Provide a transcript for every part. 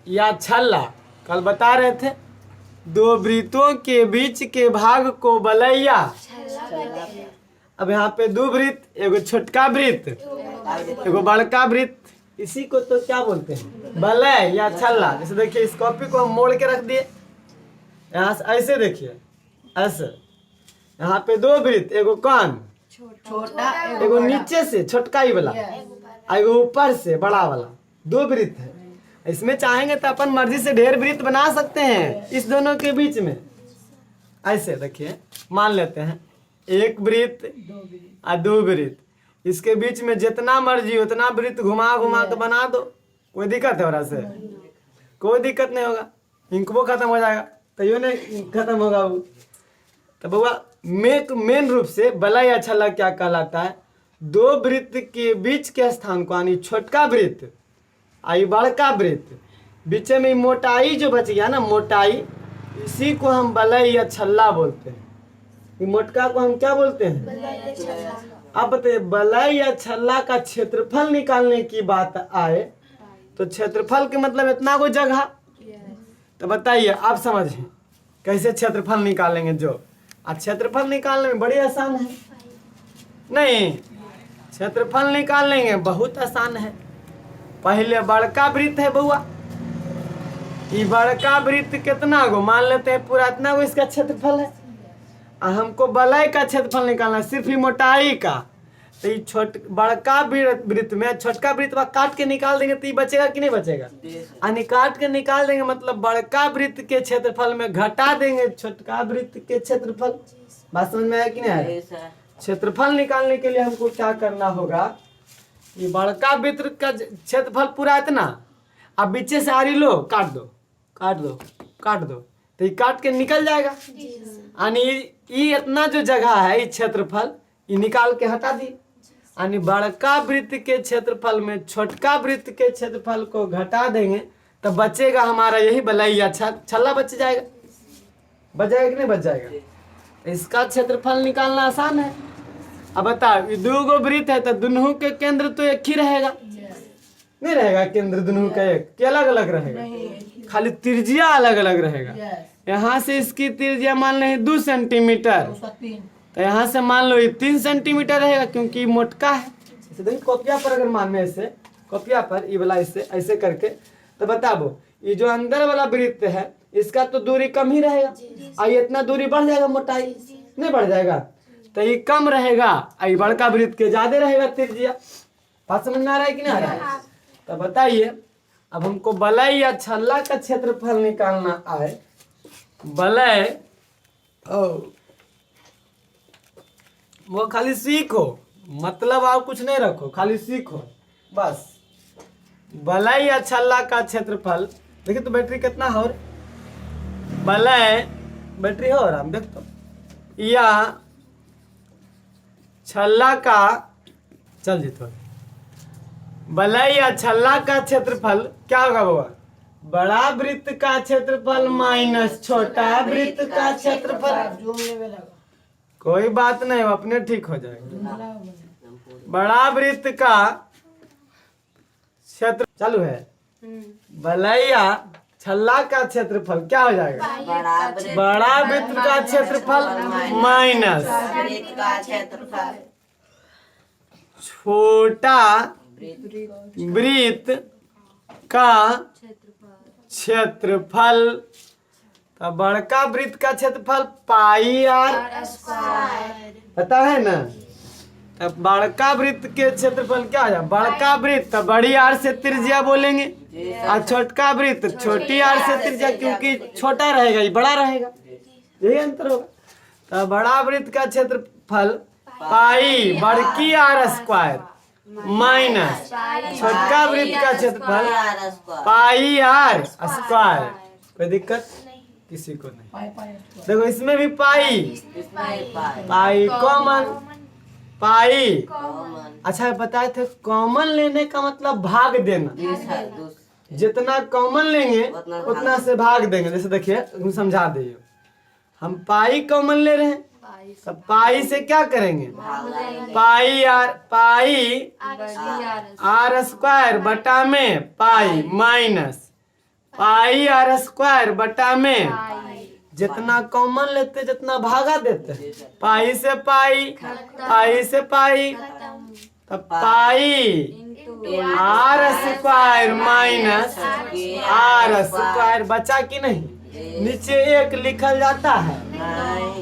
या छल्ला। कल बता रहे थे दो वृत्तों के बीच के भाग को बलैया। अब यहाँ पे दो वृत्त, एगो छोटका वृत्त एगो बड़का वृत्त, इसी को तो क्या बोलते हैं, बलय या छल्ला। जैसे देखिए इस कॉपी को हम मोड़ के रख दिए, यहाँ से ऐसे देखिए ऐसे। यहाँ पे दो वृत्त, एगो कौन छोटा, एगो नीचे से छोटका ही वाला, एगो ऊपर से बड़ा वाला, दो वृत्त है। इसमें चाहेंगे तो अपन मर्जी से ढेर वृत्त बना सकते हैं इस दोनों के बीच में। ऐसे देखिए मान लेते हैं एक वृत्त और दो वृत्त, इसके बीच में जितना मर्जी उतना वृत्त घुमा घुमा के बना दो। कोई दिक्कत है वरा से? कोई दिक्कत नहीं होगा, इंकबो खत्म हो जाएगा, तैयो नहीं खत्म होगा वो। तो बउआ मेन रूप से बलय या छल्ला क्या कहलाता है, दो वृत्त के बीच के स्थान को, यानी छोटका वृत्त आई बड़का वृत्त, बीच में मोटाई जो बच गया ना, मोटाई, इसी को हम बलय या छल्ला बोलते हैं। ये मोटका को हम क्या बोलते हैं? अब बताइए बलय या छल्ला का क्षेत्रफल निकालने की बात आए तो क्षेत्रफल के मतलब इतना कोई जगह, तो बताइए आप समझिए कैसे क्षेत्रफल निकालेंगे। जो क्षेत्रफल निकालने में बड़ी आसान है, नहीं क्षेत्रफल निकालेंगे बहुत आसान है। पहले बड़का वृत्त है बउआ, ये बड़का वृत्त कितना गो मान लेते हैं पूरा इतना गो इसका क्षेत्रफल है, और हमको बलय का क्षेत्रफल निकालना है सिर्फ ही मोटाई का। तो ये बड़का वृत्त में छोटका वृत्त काट के निकाल देंगे तो ये बचेगा कि नहीं बचेगा? यानी काट के निकाल देंगे मतलब बड़का वृत्त के क्षेत्रफल में घटा देंगे छोटका वृत्त के क्षेत्रफल। बात समझ में आया कि नहीं आया? क्षेत्रफल निकालने के लिए हमको क्या करना होगा, ये बड़का वृत्त का क्षेत्रफल पूरा इतना, अब बीचे से आरी लो काट दो काट दो काट दो, तो ये काट के निकल जाएगा। यानी ये इतना जो जगह है ये क्षेत्रफल ये निकाल के हटा दी, यानी बड़का वृत्त के क्षेत्रफल में छोटका वृत्त के क्षेत्रफल को घटा देंगे तो बचेगा हमारा यही बलय या छल्ला बच जाएगा। बच जाएगा कि नहीं बच जाएगा? इसका क्षेत्रफल निकालना आसान है। अब बताओ ये दो गो वृत्त है तो दोनों के केंद्र तो एक ही रहेगा, नहीं रहेगा केंद्र दोनों का एक कि अलग अलग रहेगा? खाली त्रिज्या अलग अलग रहेगा। यहाँ से इसकी त्रिज्या मान लें 2 सेंटीमीटर, तो यहाँ से मान लो ये 3 सेंटीमीटर रहेगा क्योंकि मोटका है। जैसे देखिए कॉपिया पर अगर मान में ऐसे कॉपिया पर ये वाला इससे ऐसे करके, तो बताओ ये जो अंदर वाला वृत्त है इसका तो दूरी कम ही रहेगा, और ये इतना दूरी बढ़ जाएगा, मोटाई नहीं बढ़ जाएगा, तो ये कम रहेगा, ये बड़का वृत्त के ज्यादा रहेगा त्रिज्या। बात समझ में आ रहा है कि नहीं आ रहा है? तो बताइए अब हमको बलय या छल्ला का क्षेत्रफल निकालना आए, बलय वो खाली सीखो, मतलब आप कुछ नहीं रखो, खाली सीखो बस। बलय या छल्ला का क्षेत्रफल देखिए तो बैटरी कितना हो, बलय बैटरी हो रहा देख तो, या छल्ला का चल जी थोड़ा, बलय या छल्ला का क्षेत्रफल क्या होगा बाबा? बड़ा वृत्त का क्षेत्रफल माइनस छोटा वृत्त का क्षेत्रफल। कोई बात नहीं अपने ठीक हो जाएगा। बड़ा वृत्त का क्षेत्र चालू है, बलय या छल्ला का क्षेत्रफल क्या हो जाएगा? बड़ा वृत्त का क्षेत्रफल माइनस छोटा वृत्त का क्षेत्रफल। तो बड़का वृत्त का क्षेत्रफल पाई आर पता है ना? तब बड़का वृत्त के क्षेत्रफल क्या है? बड़का वृत्त तो बड़ी आर से त्रिज्या बोलेंगे, और छोटका वृत्त छोटी आर से त्रिज्या, क्योंकि छोटा रहेगा ये बड़ा रहेगा, यही अंतर होगा। तो बड़ा वृत्त का क्षेत्रफल पाई बड़की आर स्क्वायर माइनस छोटका वृत्त का क्षेत्रफल पाई आर स्क्वायर। कोई दिक्कत किसी को नहीं? देखो इसमें भी पाई कॉमन, पाई अच्छा बताए थे कॉमन लेने का मतलब भाग देना, जितना कॉमन लेंगे उतना से भाग देंगे। जैसे देखिए समझा दीजिए, हम पाई कॉमन ले रहे हैं तो पाई से क्या करेंगे? पाई आर स्क्वायर बटा में pi minus pi are square बटा में जितना कॉमन लेते जितना भागा देते हैं। पाई से पाई, पाई से पाई, तब pi are square minus are square बचा कि नहीं। नीचे एक लिखल जाता है,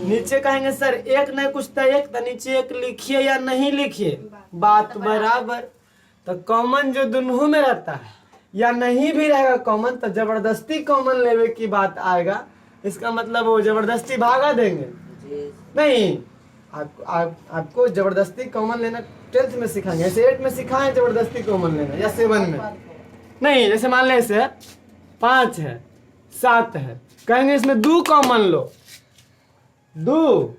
नीचे कहेंगे सर एक नहीं कुछ तो एक, तो नीचे एक लिखिए या नहीं लिखिए बात बराबर। तो कॉमन जो दोनों में रहता है या नहीं भी रहेगा कॉमन, तो जबरदस्ती कॉमन लेवे की बात आएगा। इसका मतलब वो जबरदस्ती भागा देंगे नहीं। आपको जबरदस्ती कॉमन लेना 10th में सिखाएंगे, ऐसे 8 में सिखाएं जबरदस्ती कॉमन लेना, या 7 में नहीं। जैसे मान ले इसे 5 है 7 है, कहेंगे इसमें 2 कॉमन लो, 2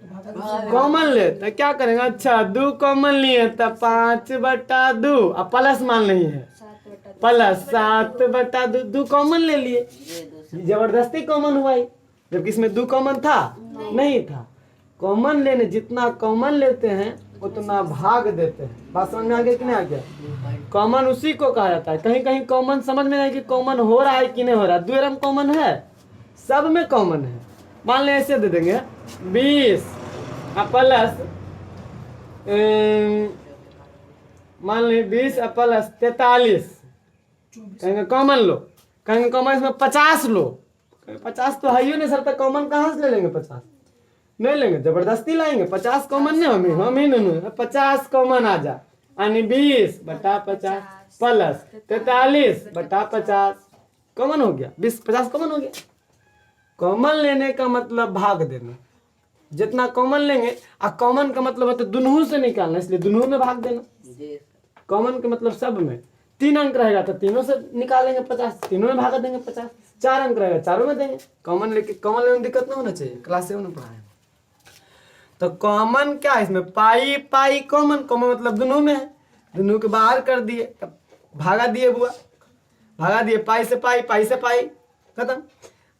कॉमन ले तो क्या करेंगे। अच्छा 2 कॉमन लिए तो 5/2 अब प्लस मान नहीं है, प्लस 7/2, 2 कॉमन ले लिए, जबरदस्ती कॉमन हुआ ही, जबकि इसमें 2 कॉमन था नहीं था। कॉमन लेने जितना कॉमन लेते हैं उतना भाग देते हैं। बात समझ में आ गया कि नहीं आ गया। कॉमन उसी को कहा जाता है। कहीं कहीं कॉमन समझ में नहीं कि कॉमन हो रहा है कि नहीं हो रहा है। द्विरम कॉमन है, सब में कॉमन है। मान लें ऐसे दे देंगे 20 प्लस मान लें 20 प्लस 43, कहेंगे कॉमन लो, कहेंगे कॉमन इसमें 50 लो। 50 तो है ही नहीं सर, तो कॉमन कहाँ से ले लेंगे। 50 नहीं लेंगे, जबरदस्ती लाएंगे। 50 कॉमन नहीं, हम ही नहीं 50 कॉमन आ जा, यानी 20/50 प्लस 43/50 कॉमन हो गया। 20/50 कॉमन हो गया। कॉमन लेने का मतलब भाग देना, जितना कॉमन लेंगे। और कॉमन का मतलब होता है दोनों से निकालना, इसलिए दोनों में भाग देना। कॉमन का मतलब सब में 3 अंक रहेगा तो तीनों से निकालेंगे 50, तीनों में भाग देंगे 50। 4 अंक रहेगा 4 में देंगे। कॉमन लेके कॉमन लेने में दिक्कत नहीं होना चाहिए, क्लास 7 में पढ़ाए। तो कॉमन क्या है इसमें, पाई पाई कॉमन, कॉमन मतलब दोनों में है, दोनों के बाहर कर दिए, तब भागा दिए बुआ, भागा दिए। पाई से पाई, पाई से पाई, खत्म।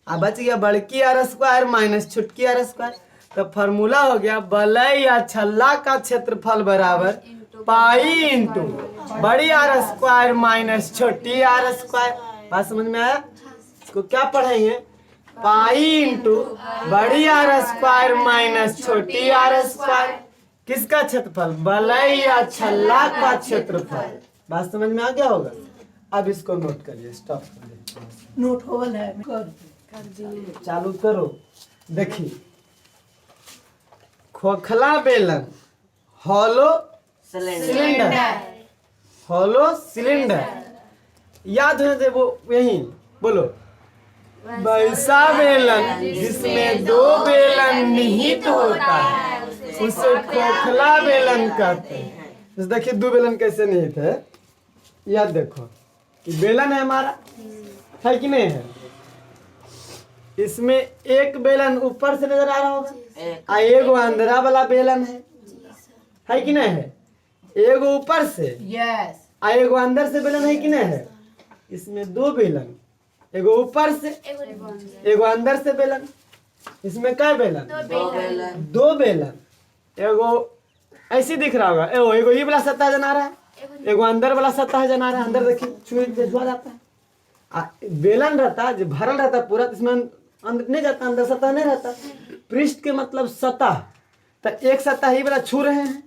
अब बच गया बड़की आर स्क्वायर माइनस छुटकी आर स्क्वायर। तो फॉर्मूला हो गया बलय या छल्ला का क्षेत्रफल बराबर पाई इंटू बड़ी आर स्क्वायर माइनस छोटी आर स्क्वायर। बात समझ में आया। इसको क्या पढ़ेंगे, पाई इंटू बड़ी आर स्क्वायर माइनस छोटी आर स्क्वायर। किसका क्षेत्रफल, बलय या छल्ला का क्षेत्रफल। बात समझ में आ गया होगा। अब इसको नोट करिए, स्टॉप करिए, नोट होल है चालू करो। देखिए खोखला बेलन, हॉलो सिलेंडर, हॉलो सिलेंडर, याद है दे वो यही बोलो। वैसा बेलन जिसमें 2 बेलन निहित होता है उसे खोखला बेलन कहते हैं। जैसे देखिए 2 बेलन कैसे निहित है, याद देखो कि बेलन है हमारा, है कि नहीं है। इसमें एक बेलन ऊपर से नजर आ रहा होगा, एगो अंदरा वाला बेलन है कि नहीं है। एगो ऊपर से, यस, एगो अंदर से बेलन है कि नहीं है। इसमें 2 बेलन, एगो ऊपर से एगो अंदर से बेलन। इसमें क्या बेलन, 2 बेलन। एगो ऐसे दिख रहा होगा, एगो ये वाला सतह जना रहा है, एगो अंदर वाला सतह जना रहा है। अंदर देखिए छुआ जाता है। बेलन रहता जो भरल रहता पूरा, इसमें अंदर नहीं जाता, अंदर सतह नहीं रहता। पृष्ठ के मतलब सतह, तो एक सतह ही वाला छू रहे हैं,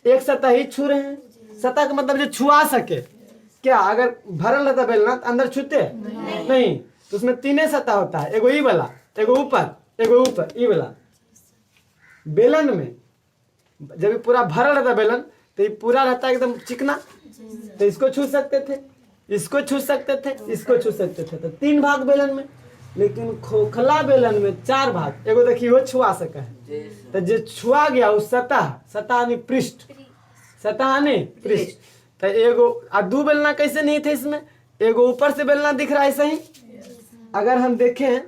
एक सतह ही छू रहे हैं। सतह का मतलब जो छुआ सके। क्या अगर भरल रहता बेलना तो अंदर छूते नहीं, तो उसमें 3 सतह होता है, एगो ई वाला, एगो ऊपर, एगो ऊपर ई वाला। बेलन में जब पूरा भरल रहता बेलन तो ये पूरा रहता एकदम चिकना, तो इसको छू सकते थे, इसको छू सकते थे, इसको छू सकते थे। तो 3 भाग बेलन में। लेकिन खोखला बेलन में 4 भाग। एगो देखिए वो छुआ सका है, तो जो छुआ गया उस सतह, सतह नहीं पृष्ठ, सतह नहीं पृष्ठ। तो एगो 2 बेलना कैसे नहीं थे इसमें, एगो ऊपर से बेलना दिख रहा है सही। अगर हम देखें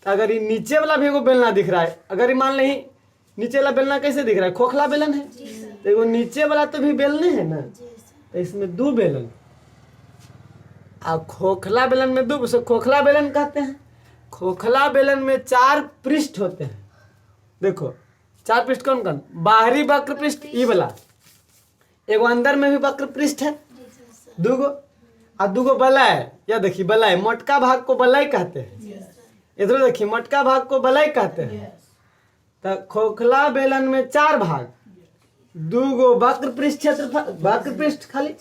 तो अगर ये नीचे वाला भी एगो बेलना दिख रहा है, अगर ये मान लें नीचे वाला बेलना कैसे दिख रहा है, खोखला बेलन है। तो एगो नीचे वाला तो भी बेलने है ना, तो इसमें 2 बेलन। अब खोखला बेलन में 2, उसे खोखला बेलन कहते हैं। खोखला बेलन में 4 पृष्ठ होते हैं। देखो 4 पृष्ठ कौन कौन, बाहरी वक्र पृष्ठ ई वाला, एगो अंदर में भी वक्र पृष्ठ है 2 गो, आ दूगो बलय, या देखिए बलय, मोटका भाग को बलय कहते हैं। इधर देखिए मोटका भाग को बलय कहते हैं। तो खोखला बेलन में 4 भाग, दूगो वक्र पृष्ठ क्षेत्रफल, वक्र पृष्ठ खाली,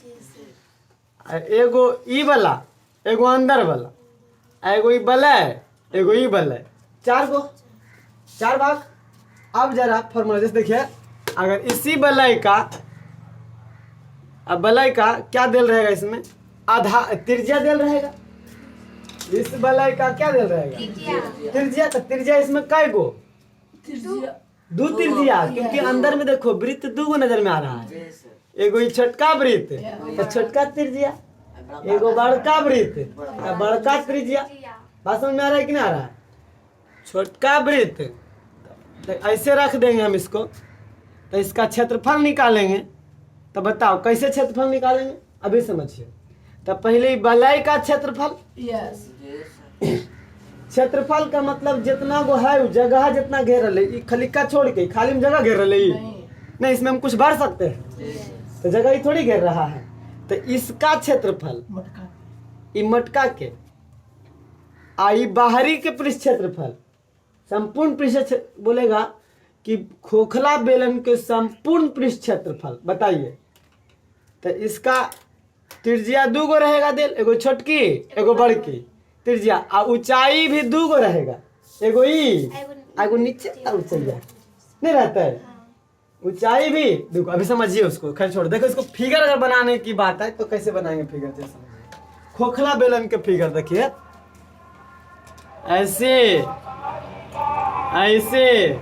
एगो ई वाला, एगो अंदर वाला, एगो ई बलय, एगो ई बलय, 4 भाग। अब जरा फॉर्मूला जैसे देखिए, अगर इसी बलय का, अब बलय का क्या देल रहेगा इसमें, आधा त्रिज्या देल रहेगा। इस बलय का क्या देल रहेगा, त्रिज्या। तो त्रिज्या इसमें कै गो, 2 त्रिज्या, क्योंकि अंदर में देखो वृत्त 2 गो नजर में आ रहा है। एगो ई छोटका वृत्त तो छोटका त्रिज्या, एगो बड़का वृत्त तो बड़का त्रिज्या। बात समझ में आ रहा है कि नहीं आ रहा है। छोटका वृत्त तो ऐसे रख देंगे हम इसको, तो इसका क्षेत्रफल निकालेंगे। तो बताओ कैसे क्षेत्रफल निकालेंगे, अभी समझिए। तो पहले बलय का क्षेत्रफल, क्षेत्रफल का मतलब जितना वो है जगह जितना घेर रही, खलिका छोड़ के खाली में जगह घेर रही नहीं, इसमें हम कुछ भर सकते हैं, तो जगह ही थोड़ी घेर रहा है। तो इसका क्षेत्रफल ई मटका के आई बाहरी के पृष्ठ क्षेत्रफल, संपूर्ण पृष्ठ बोलेगा कि खोखला बेलन के संपूर्ण पृष्ठ क्षेत्रफल बताइए। तो इसका त्रिज्या 2 गो रहेगा देल, एगो छोटकी एगो बड़की त्रिज्या, आ ऊंचाई भी 2 गो रहेगा, एगो ई एगो नीचे ऊंचाई नहीं रहता है, ऊंचाई भी 2 गो। अभी समझिए उसको, खैर छोड़, देखो इसको फिगर अगर बनाने की बात है तो कैसे बनाएंगे फिगर, जैसे खोखला बेलन के फिगर देखिए, ऐसे ऐसे,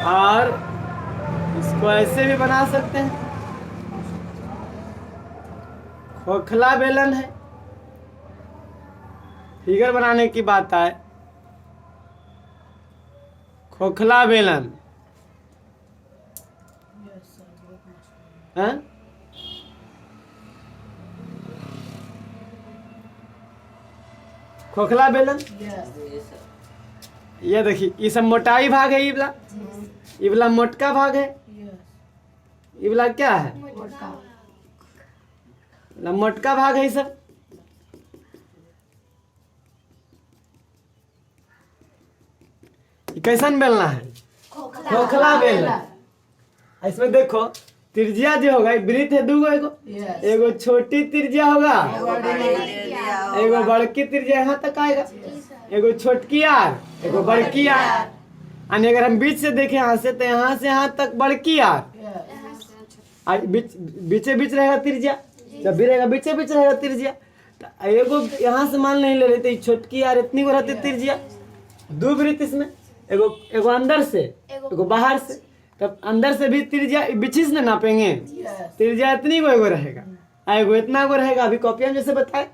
और इसको ऐसे भी बना सकते हैं। खोखला बेलन है, फिगर बनाने की बात है, खोखला बेलन है, खोखला बेलन। ये देखिए ये सब मोटाई भाग है, ये वाला मोटका भाग है, ये वाला क्या है, मोटका भाग है। ये सब कैसन बेलना है, खोखला बेलना। इसमें देखो त्रिज्या जो होगा, वृत्त है 2 गो, एगो छोटी त्रिज्या होगा, एगो बड़की त्रिज्या यहाँ तक आएगा, एगो छोटकी आर, एगो बड़की आर। यानी अगर हम बीच से देखें यहाँ से, तो यहाँ से यहाँ तक बड़की आर, बीचे बीच रहेगा त्रिज्या, जब भी रहेगा बीचे बीच रहेगा त्रिज्या। तो एगो यहाँ से मान नहीं ले रहे थे, छोटकी आर इतनी को रहती त्रिज्या, 2 वृत्त इसमें, एगो अंदर से एगो बाहर से। तब अंदर से भी त्रिज्या बिछिस ने नापेंगे, त्रिज्या इतनी को एगो रहेगा, एगो इतना को रहेगा। अभी कॉपी में जैसे बताए,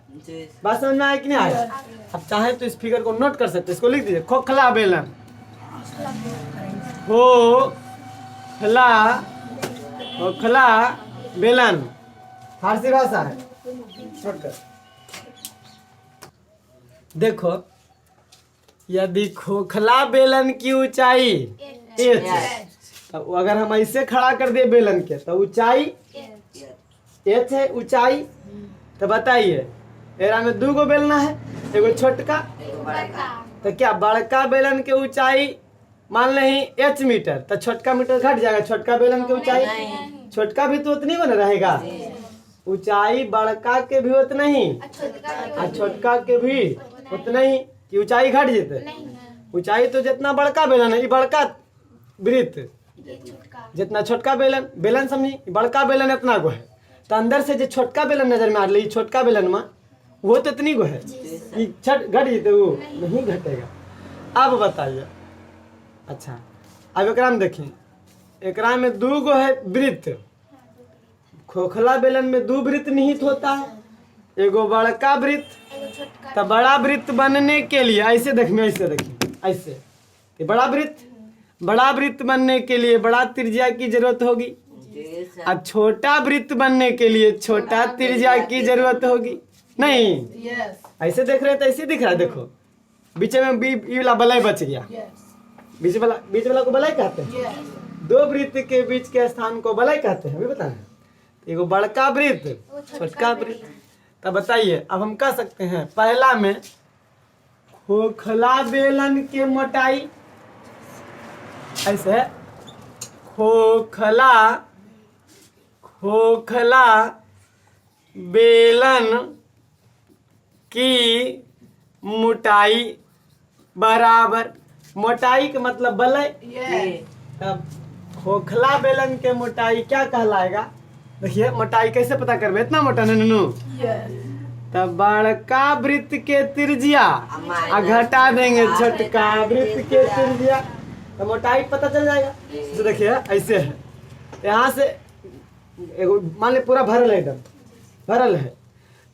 बात समझ में आया कि नहीं आया। अब चाहे तो इस फिगर को नोट कर सकते, इसको लिख दीजिए, खोखला बेलन, खोखला बेलन फारसी भाषा है, छोड़कर देखो। यदि खोखला बेलन की ऊंचाई एच है, तो अगर हम ऐसे खड़ा कर दिए बेलन के, तो ऊंचाई एच है ऊंचाई। तो बताइए एरा में 2 गो बेलना है, एगो छोटका, तो क्या बड़का बेलन के ऊंचाई मान नहीं एच मीटर, तो छोटका मीटर घट जाएगा, छोटका बेलन की ऊंचाई, छोटका भी तो उतनी बना रहेगा, ऊंचाई बड़का के भी उतना ही और छोटका के भी उतना ही, कि ऊंचाई घट जेते। ऊंचाई तो जितना बड़का बेलन है, बड़का वृत्त जितना छोटका बेलन समझी, बड़का बेलन इतना गो है। तो अंदर से जो छोटका बेलन नजर में आ रही, छोटका बेलन में वो तो इतनी गो है, छट घट जेते, वो नहीं घटेगा। अब बताइए, अच्छा अब एकरा में देखिए, एकरा में 2 गो है वृत्त, खोखला बेलन में 2 वृत्त निहित होता है, एगो बड़का वृत्त। तो बड़ा वृत्त बनने के लिए ऐसे देखिए, ऐसे देखिए, ऐसे बड़ा वृत्त बनने के लिए बड़ा त्रिज्या की जरूरत होगी, और छोटा वृत्त बनने के लिए छोटा त्रिज्या की जरूरत होगी। नहीं ऐसे देख रहे हैं तो ऐसे दिख रहा है, देखो बीच में ये वाला बलय बच गया, बीच वाला को बलय कहते हैं, 2 वृत्त के बीच के स्थान को बलय कहते हैं। अभी बताना, एगो बड़का वृत्त छोटका वृत्त, तब बताइए, अब हम कह सकते हैं पहला में खोखला बेलन के मोटाई ऐसे है, खोखला बेलन की मोटाई बराबर, मोटाई का मतलब बलय, तब खोखला बेलन के मोटाई क्या कहलाएगा? देखिए मोटाई कैसे पता करबे, इतना मोटा ननू, तब बड़का वृत्त के त्रिज्या घटा देंगे छोटका वृत्त के त्रिज्या, तो मोटाई पता चल जाएगा। तो देखिए ऐसे है, यहाँ से एगो मान ली पूरा भरल है, एकदम भरल है,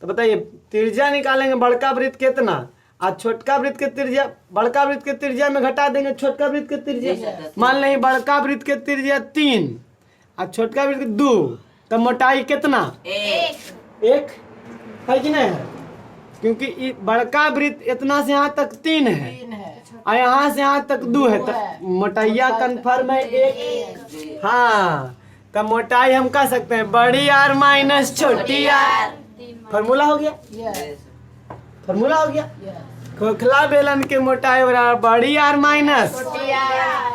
तो बताइए त्रिज्या निकालेंगे बड़का वृत्त कितना, और छोटका वृत्त के त्रिज्या, बड़का वृत्त के त्रिज्या में घटा देंगे छोटका वृत्त के त्रिज्या। मान लें बड़का वृत्त के त्रिज्या 3 और छोटका वृत्त के 2, तब मोटाई कितना? 1 है कि नहीं है? क्योंकि बड़का वृत्त इतना से यहाँ तक 3 है और यहाँ से यहाँ तक 2 है, तो मोटाइया कन्फर्म है 1। हाँ, तब मोटाई हम कह सकते हैं बड़ी आर माइनस छोटी आर। फॉर्मूला हो गया, फॉर्मूला हो गया। खोखला बेलन के मोटाई बराबर बड़ी आर माइनस,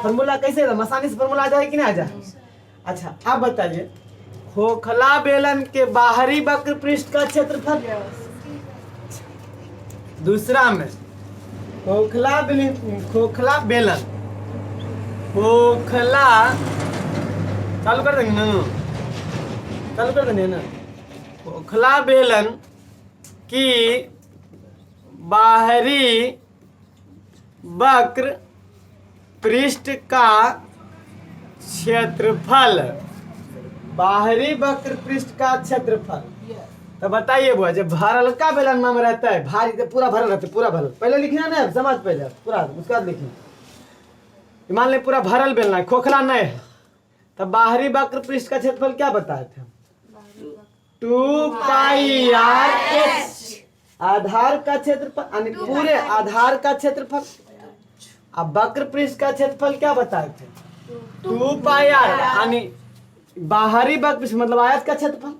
फॉर्मूला कैसे था? आसानी से फॉर्मूला आ जाए कि नहीं आ जाए? अच्छा अब बताइए, खोखला बेलन के बाहरी वक्र पृष्ठ का क्षेत्रफल। दूसरा में खोखला बेलन चालू कर देंगे ना, चालू कर देंगे ना। खोखला बेलन की बाहरी वक्र पृष्ठ का क्षेत्रफल, बाहरी वक्र पृष्ठ का क्षेत्रफल। तो बताइए बुआ, जब भरल का बेलन में रहता है, भारी तो पूरा भरल रहता है, पूरा भरल, पहले लिखना ना, समझ पहले पूरा, उसके बाद लिखना। मान ले पूरा भरल बेलना है, खोखला नहीं है, तब बाहरी वक्र पृष्ठ का क्षेत्रफल क्या बताए थे? 2πr/h, आधार का क्षेत्रफल यानी पूरे आधार का क्षेत्रफल। अब वक्र पृष्ठ का क्षेत्रफल क्या बताए थे? 2πr यानी बाहरी वक्र पृष्ठ मतलब आयत का क्षेत्रफल।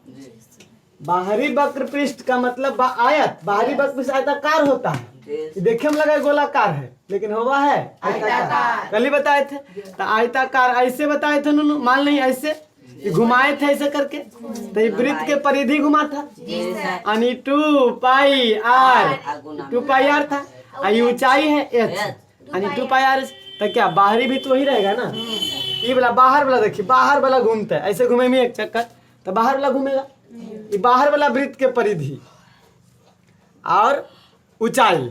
बाहरी वक्र पृष्ठ का मतलब आयत, बाहरी वक्र पृष्ठ आयताकार होता है, देखने में लगा गोलाकार है लेकिन हुआ है आयताकार, कल ही बताए थे। तो आयताकार ऐसे बताए थे नूनू, मान ली ऐसे घुमाए थे ऐसे करके, तो ये वृत्त के परिधि घुमा था यानी 2πr था, ये ऊंचाई है h यानी 2πr। तो क्या बाहरी भी तो वही रहेगा ना, ये वाला बाहर वाला देखिए, बाहर वाला घूमता है ऐसे, घूमे में एक चक्कर, तो बाहर वाला घूमेगा, ये बाहर वाला वृत्त के परिधि और ऊंचाई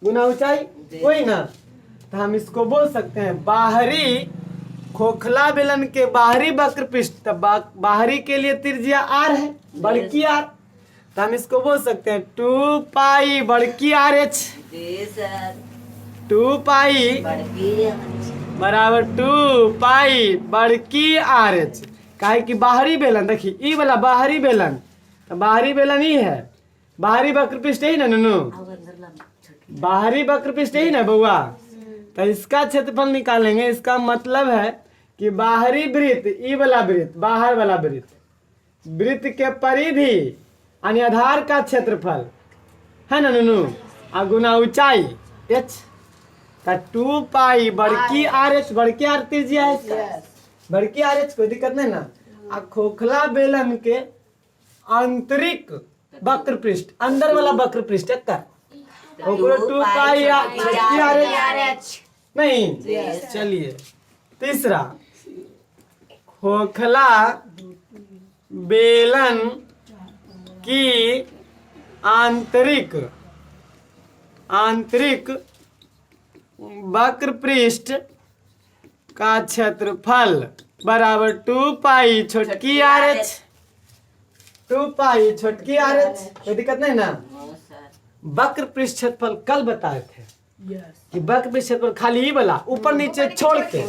गुना ऊंचाई वही ना। तो हम इसको बोल सकते हैं बाहरी खोखला बेलन के बाहरी वक्र पृष्ठ, तब बाहरी के लिए त्रिज्या r है, बड़की r, तो हम इसको बोल सकते हैं 2π बड़की RH, 2π बराबर 2π बड़की RH। काहे कि बाहरी बेलन देखिए, ई वाला बाहरी बेलन, तो बाहरी बेलन ही है, बाहरी वक्र पृष्ठ ही ना ननू, बाहरी वक्र पृष्ठ ही ना बउआ। तो इसका क्षेत्रफल निकालेंगे, इसका मतलब है कि बाहरी वृत्त, ई वाला वृत्त, बाहर वाला वृत्त, वृत्त के परिधि यानी आधार का क्षेत्रफल है ना ननू, गुना ऊंचाई h, तो 2π बड़की RH, बड़की r त्रिज्या है, बड़की RH कोई दिक्कत नहीं ना। खोखला बेलन के आंतरिक वक्र पृष्ठ, अंदर वाला वक्र पृष्ठ है, 2π RH नहीं। चलिए तीसरा, खोखला बेलन की आंतरिक वक्र पृष्ठ का क्षेत्रफल बराबर 2π छोटकी RH, 2π छोटकी RH, कोई दिक्कत नहीं ना। वक्र पृष्ठ क्षेत्रफल कल बताए थे कि वक्र पृष्ठ क्षेत्रफल खाली ही वाला ऊपर नीचे छोड़ के,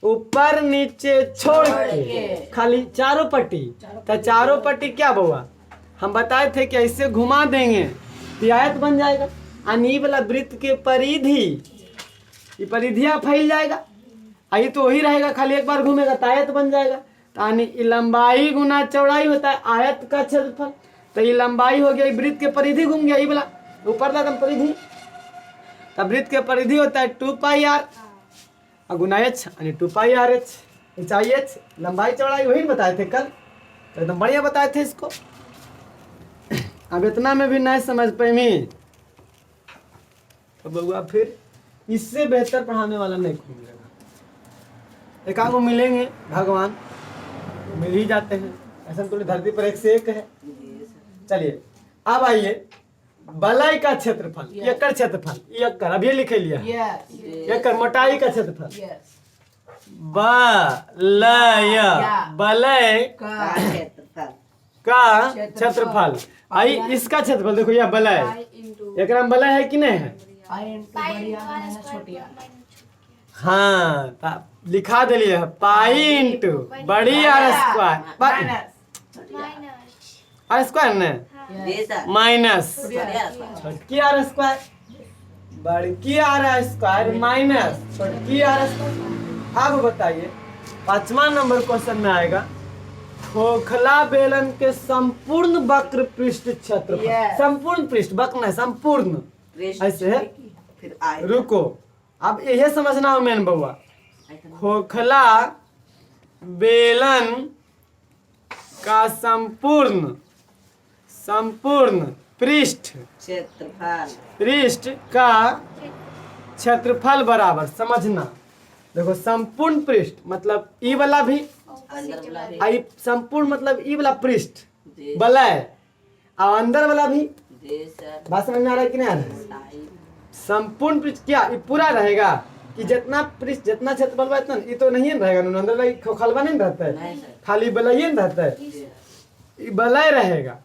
ऊपर नीचे छोड़ के खाली चारों पट्टी, तो चारों पट्टी क्या बउआ हम बताए थे कि ऐसे घुमा देंगे तो आयत बन जाएगा, यानी वाला वृत्त के परिधि, ये परिधिया फैल जाएगा, ये तो वही रहेगा, खाली एक बार घूमेगा तो आयत बन जाएगा। यानी लंबाई गुना चौड़ाई होता है आयत का क्षेत्रफल, तो ये लंबाई हो गया, वृत्त के परिधि घूम गया, ये वाला ऊपर था परिधि, तब वृत्त के परिधि होता है 2 पाई आर और गुना एच यानी 2 पाई आर एच। ऊंचाई एच, लंबाई चौड़ाई वही बताए थे कल, तो एकदम बढ़िया बताए थे इसको। अब इतना में भी नहीं समझ पाई तो बउआ फिर इससे बेहतर पढ़ाने वाला नहीं खूब मिलेगा। एक आगो मिलेंगे भगवान, मिल ही जाते हैं, ऐसा तो धरती पर एक से एक है। चलिए अब आइए, बलय का क्षेत्रफल, एकड़ क्षेत्रफल, एकड़ अब ये लिखे लिया, एकड़ मोटाई का क्षेत्रफल, बलय, बलय का क्षेत्रफल, आई इसका क्षेत्रफल देखो, यह बलय, एकड़ में बलय है कि नहीं है? हाँ लिखा दिलिए पाई इंटू बड़ी आर स्क्वायर, आर स्क्वायर ने माइनस छोटकी आर स्क्वायर, बड़की आर स्क्वायर माइनस छोटकी आर स्क्वायर। अब बताइए 5वां नंबर क्वेश्चन में आएगा, खोखला बेलन के संपूर्ण वक्र पृष्ठ क्षेत्रफल, संपूर्ण पृष्ठ, वक्र नहीं संपूर्ण, ऐसे है। रुको अब यही समझना हो मेन बउआ, खोखला बेलन का संपूर्ण पृष्ठ का क्षेत्रफल बराबर, समझना देखो, संपूर्ण पृष्ठ मतलब ई वाला भी, आई संपूर्ण मतलब ई वाला पृष्ठ बलय और अंदर वाला भी, बात समझ में आ रहा है कि नहीं आ रहा है? संपूर्ण पृष्ठ क्या ये पूरा रहेगा कि जितना पृष्ठ जितना क्षेत्रफल बा इतना, ये तो नहीं रहेगा, अंदर वाला खोखलवा नहीं रहता है, खाली बलय नहीं रहता है, ये बलय रहेगा,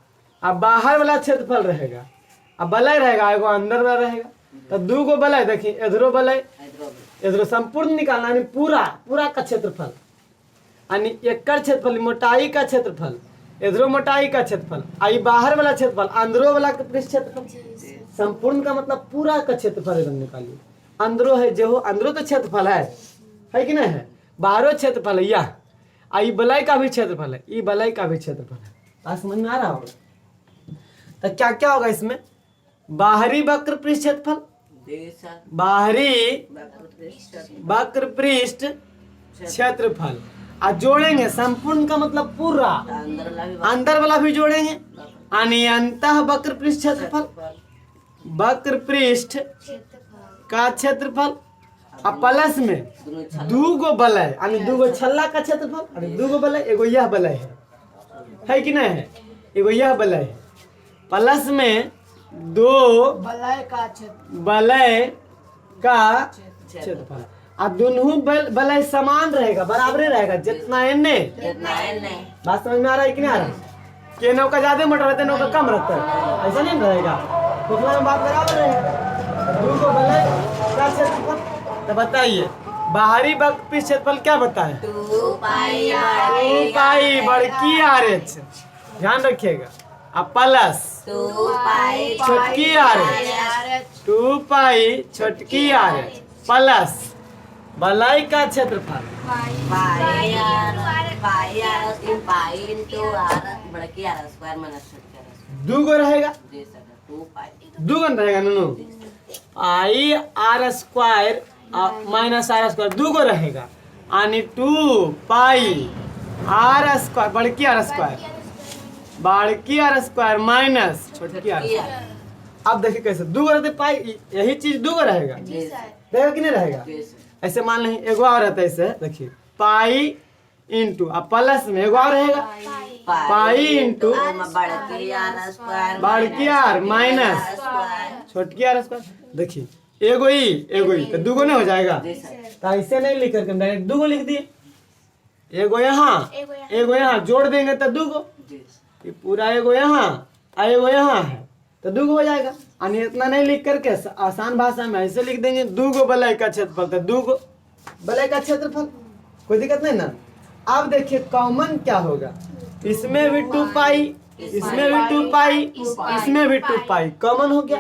अब बाहर वाला क्षेत्रफल रहेगा, अब बलय रहेगा, एगो अंदर वाला रहेगा, तो 2 गो बलय, देखिए इधरो बलय, इधरो संपूर्ण निकालना यानी पूरा का क्षेत्रफल, यानी एकड़ क्षेत्रफल, मोटाई का क्षेत्रफल, इधरो मोटाई का क्षेत्रफल, आई बाहर वाला क्षेत्रफल, अंदरो वाला पृष्ठ क्षेत्रफल, संपूर्ण का मतलब पूरा का क्षेत्रफल एकदम निकालिए, अंदरो है जो अंदरो तो क्षेत्रफल है कि नहीं है, बाहरो क्षेत्रफल है, यह आई बलय का भी क्षेत्रफल है, ये बलय का भी क्षेत्रफल है, बात समझ में आ रहा होगा? तो क्या क्या होगा इसमें, बाहरी वक्र पृष्ठ क्षेत्रफल, बाहरी वक्र पृष्ठ क्षेत्रफल, और जोड़ेंगे संपूर्ण का मतलब पूरा, अंदर वाला भी जोड़ेंगे, यानी अंतः वक्र पृष्ठ क्षेत्रफल, वक्र पृष्ठ का क्षेत्रफल, और प्लस में 2 गो बलय यानी 2 गो छल्ला का क्षेत्रफल, यानी 2 गो बलय, एगो यह बलय है कि नहीं है, एगो यह बलय है, प्लस में 2 बलय का क्षेत्रफल, अब दोनों बलय समान रहेगा, बराबर रहेगा, जितना एने, बात समझ में आ रहा है कि नहीं आ रहा? के नौका ज्यादा मोटा रहता है, नौका कम रहता है, ऐसा नहीं रहेगा, खोखला में बात बराबर रहेगा, 2 गो बलय का क्षेत्रफल। तो बताइए बाहरी वक्र पृष्ठ क्षेत्रफल क्या बताए? 2 पाई बड़की आर एच, ध्यान रखिएगा, अब प्लस 2 पाई छोटकी आर एच, 2 पाई छोटकी आर एच प्लस बलय का क्षेत्रफल, दो गो रहेगा, 2 गो रहेगा, नो pi are square minus are square, 2 गो रहेगा, यानी 2 पाई आर स्क्वायर बड़की आर स्क्वायर माइनस छोटकी आर स्क्वायर। अब देखिए कैसे 2 गो रहते, पाई यही चीज 2 गो रहेगा, रहेगा कि नहीं रहेगा? ऐसे मान लें एगो और रहता है, ऐसे देखिए पाई इंटू, अब प्लस में एगो और रहेगा, पाई इंटू बड़की आर माइनस छोटकी आर स्क्वायर। देखिए एगो ही तो 2 गो नहीं हो जाएगा, तो ऐसे नहीं लिख करके डायरेक्ट 2 गो लिख दिए, एगो यहाँ जोड़ देंगे तो 2 गो, ये पूरा एगो यहाँ एगो यहाँ है तो 2 गो हो जाएगा, यानी इतना नहीं लिख करके आसान भाषा में ऐसे लिख देंगे 2 गो बलय का क्षेत्रफल, तो 2 गो बलय का क्षेत्रफल, कोई दिक्कत नहीं ना। अब देखिए कॉमन क्या होगा, इसमें भी 2 पाई, इसमें भी 2 पाई, इसमें भी 2 पाई, कॉमन हो गया,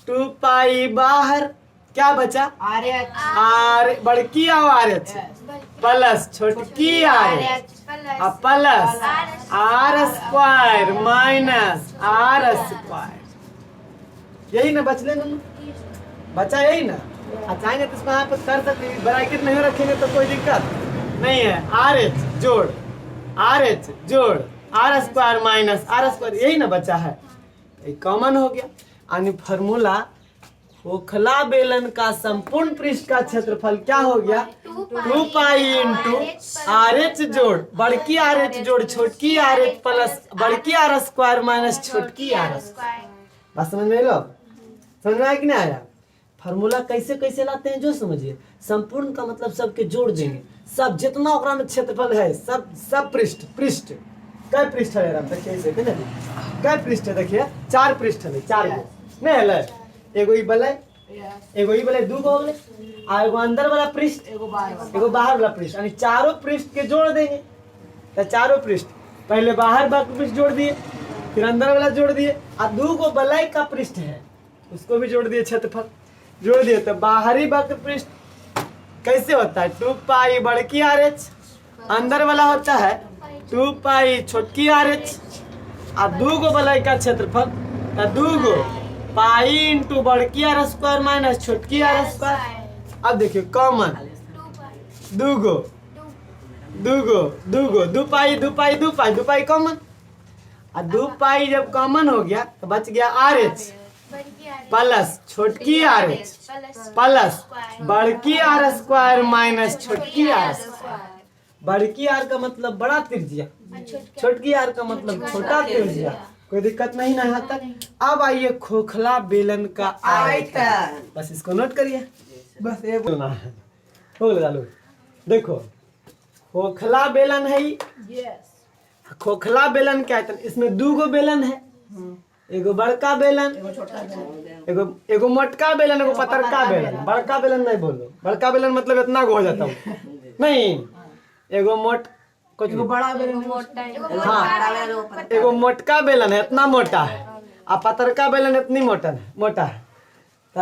2 पाई बाहर क्या बचा? आर बड़की आर एच प्लस छोटकी r h plus r square minus are square. यही ना बचले ना, बचा यही ना। चाहेंगे तो इसको यहाँ पे कर सकते, ब्रैकेट नहीं रखेंगे तो कोई दिक्कत नहीं है। आर एच जोड़ r square minus are square, यही ना बचा है, कॉमन हो गया। यानी फॉर्मूला खोखला बेलन का संपूर्ण पृष्ठ का क्षेत्रफल क्या हो गया? 2 पाई इंटू आर एच जोड़ बड़की आर एच जोड़ छोटकी आर एच प्लस बड़की आर स्क्वायर माइनस छोटकी आर स्क्वायर। बात समझ में लो? समझ में आया कि नहीं आया? फार्मूला कैसे कैसे लाते हैं जो समझिए। संपूर्ण का मतलब सबके जोड़ देंगे, सब जितना ओकरा में क्षेत्रफल है सब पृष्ठ कै पृष्ठ है यार? देखिए ऐसे कै पृष्ठ है? देखिए 4 पृष्ठ है, 4 गो नहीं है। एगो ई बले दू गो होले, आ एगो अंदर वाला पृष्ठ एगो बाहर वाला पृष्ठ, यानी चारों पृष्ठ के जोड़ देंगे। तो चारों पृष्ठ पहले बाहर वाला पृष्ठ जोड़ दिए, फिर अंदर वाला जोड़ दिए, और 2 गो बलाई का पृष्ठ है उसको भी जोड़ दिए, क्षेत्रफल जोड़ दिए। तो बाहरी वक्र पृष्ठ कैसे होता है? 2 पाई बड़की आर एच, अंदर वाला होता है 2 पाई छोटकी आर एच, और 2 गो बलाई का क्षेत्रफल 2 गो पाई इंटू बड़की आर स्क्वायर माइनस छोटकी आर स्क्वायर। अब देखिए कॉमन 2 पाई कॉमन, और 2 पाई जब कॉमन हो गया तो बच गया आर एच प्लस छोटकी आर एच प्लस बड़की आर स्क्वायर माइनस छोटकी आर स्क्वायर। बड़की आर का मतलब बड़ा त्रिज्या, छोटकी आर का मतलब छोटा त्रिज्या। कोई दिक्कत नहीं ना यहाँ तक? अब आइए खोखला बेलन का आयतन, बस इसको नोट करिए, बस ये बोलना है। हो लगा लो, देखो खोखला बेलन है, खोखला बेलन का आयतन, इसमें 2 गो बेलन है, एगो बड़का बेलन एगो मोटका बेलन एगो पतरका बेलन। बड़का बेलन नहीं बोलो, बड़का बेलन मतलब इतना गो हो जाता हूँ नहीं, एगो मोट कुछ बड़ा बेलन, हाँ एगो मोटका बेलन है इतना मोटा है, और पतरका बेलन इतनी मोटा है। तो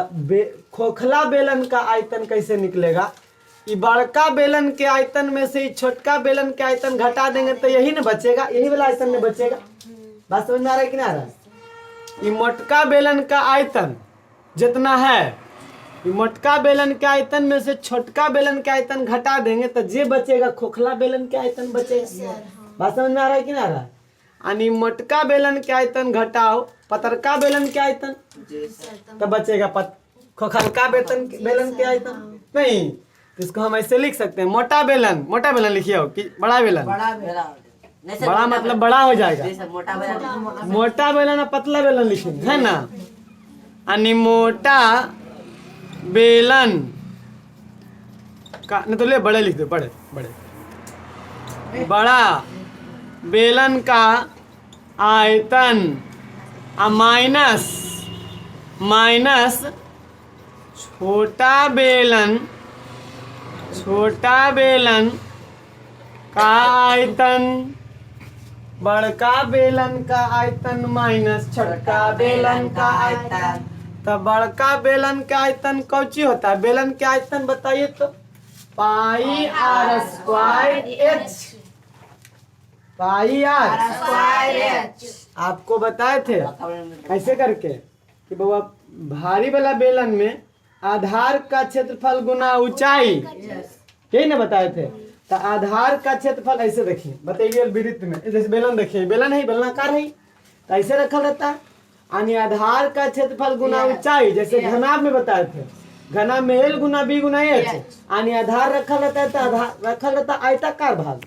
खोखला बेलन का आयतन कैसे निकलेगा? ये बड़का बेलन के आयतन में से छोटका बेलन के आयतन घटा देंगे तो यही ना बचेगा, यही वाला आयतन में बचेगा। बात समझ में आ रहा है कि नहीं आ रहा है? ये मोटका बेलन का आयतन जितना है, ये मोटका बेलन के आयतन में से छोटका बेलन के आयतन घटा देंगे तो जे बचेगा खोखला बेलन के आयतन बचेगा। बात समझ में आ रहा है कि नहीं आ रहा है? यानी मोटका बेलन के आयतन घटाओ पतरका बेलन के आयतन तो बचेगा खोखलका बेलन के आयतन नहीं। तो इसको हम ऐसे लिख सकते हैं, मोटा बेलन लिखिए हो कि बड़ा बेलन? बड़ा मतलब बड़ा हो जाएगा, मोटा बेलन और पतला बेलन लिखेंगे है ना। यानी मोटा बेलन का नहीं तो ले बड़े लिख दो, बड़े बड़ा बेलन का आयतन माइनस छोटा बेलन का आयतन, बड़का बेलन का आयतन माइनस छोटका बेलन का आयतन। तो बड़का बेलन का आयतन कौची होता है? बेलन के आयतन बताइए तो? Pi are square H, pi are square H. आपको बताए थे कैसे करके कि बाबा भारी वाला बेलन में आधार का क्षेत्रफल गुना ऊंचाई, यही ना बताए थे। तो आधार का क्षेत्रफल ऐसे देखिए, बताइए वृत्त में जैसे बेलन देखिए, बेलन है बेलनाकार है तो ऐसे रखा रहता है। यानी आधार का क्षेत्रफल गुना ऊंचाई, जैसे घनाभ में बताए थे, घनाभ में एल गुना बी गुना एच, यानी आधार रखा रहता है तो आधार रखा रहता है आयताकार भाग,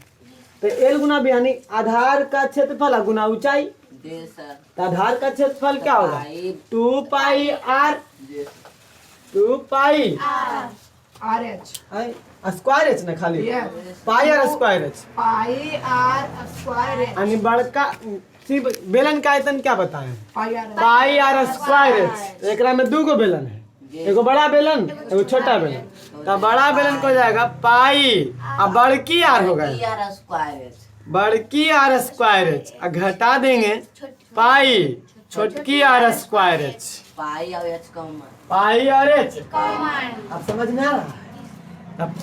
तो एल गुना बी यानी आधार का क्षेत्रफल गुना ऊंचाई। तो आधार का क्षेत्रफल क्या होगा? 2 pi R H square H ना, खाली पाई आर स्क्वायर एच, यानी बड़का बेलन का आयतन क्या बताए? पाई आर स्क्वायर एच। एक में 2 गो बेलन है, एगो बड़ा बेलन एगो छोटा बेलन। तो बड़ा बेलन को जाएगा पाई और बड़की आर होगा बड़की आर स्क्वायर एच, घटा देंगे पाई छोटकी आर स्क्वायर एच पाई और एच कॉमन। पाई और एच कॉमन। अब समझ में आ रहा है? अब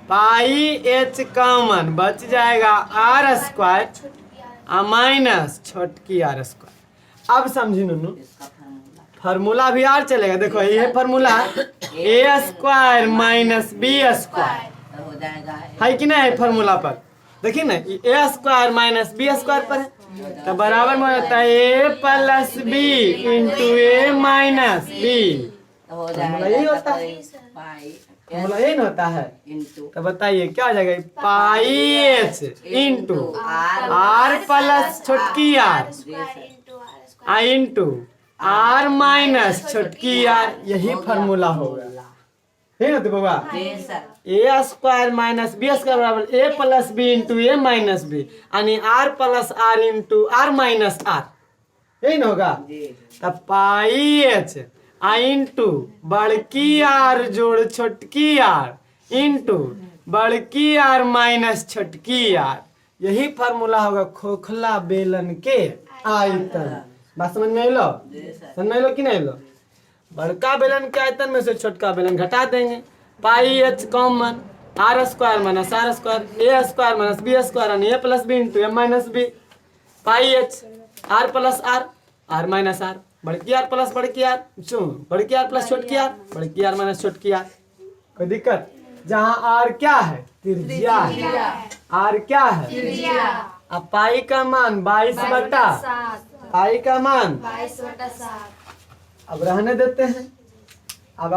पाई एच कॉमन बच जाएगा आर स्क्वायर माइनस छोटकी आर स्क्वायर। अब समझी नुनू, इसका फार्मूला फार्मूला भी आर चलेगा। देखो ये फार्मूला ए स्क्वायर माइनस बी स्क्वायर तो हो जाएगा है कि नहीं? फार्मूला पर देखिए ना, ए स्क्वायर माइनस बी स्क्वायर पर है तो बराबर में होता है ए plus B into A minus B. तो हो फार्मूला यही जाएगा होता है, पाई फार्मूला यही ना होता है। इंटू तो बताइए क्या हो जाएगा? Pi h into r plus छोटकी आर इंटू आर माइनस छोटकी आर, यही फार्मूला होगा। है ना? तो बाबा A square minus B square बराबर A plus B into A minus B यानी r plus r into r minus r, यही ना होगा? तब पाई एच इंटू बड़की आर जोड़ छोटकी आर इंटू बड़की आर माइनस छोटकी आर, यही फार्मूला होगा खोखला बेलन के आयतन। बात समझ में आइलो? समझ में आइलो कि नहीं आइलो? बड़का बेलन के आयतन में से छोटका बेलन घटा देंगे। Pi H common R square minus are square A square minus B square यानी A plus B into A minus B. Pi H R plus R minus R, बड़की आर प्लस बड़की आर, बड़की आर प्लस छोटकी R, बड़की are minus छोटकी R. कोई दिक्कत? जहाँ आर क्या है? त्रिज्या है। आर क्या है? अब पाई का मान 22/7, पाई का मान 22/7। अब रहने देते हैं। अब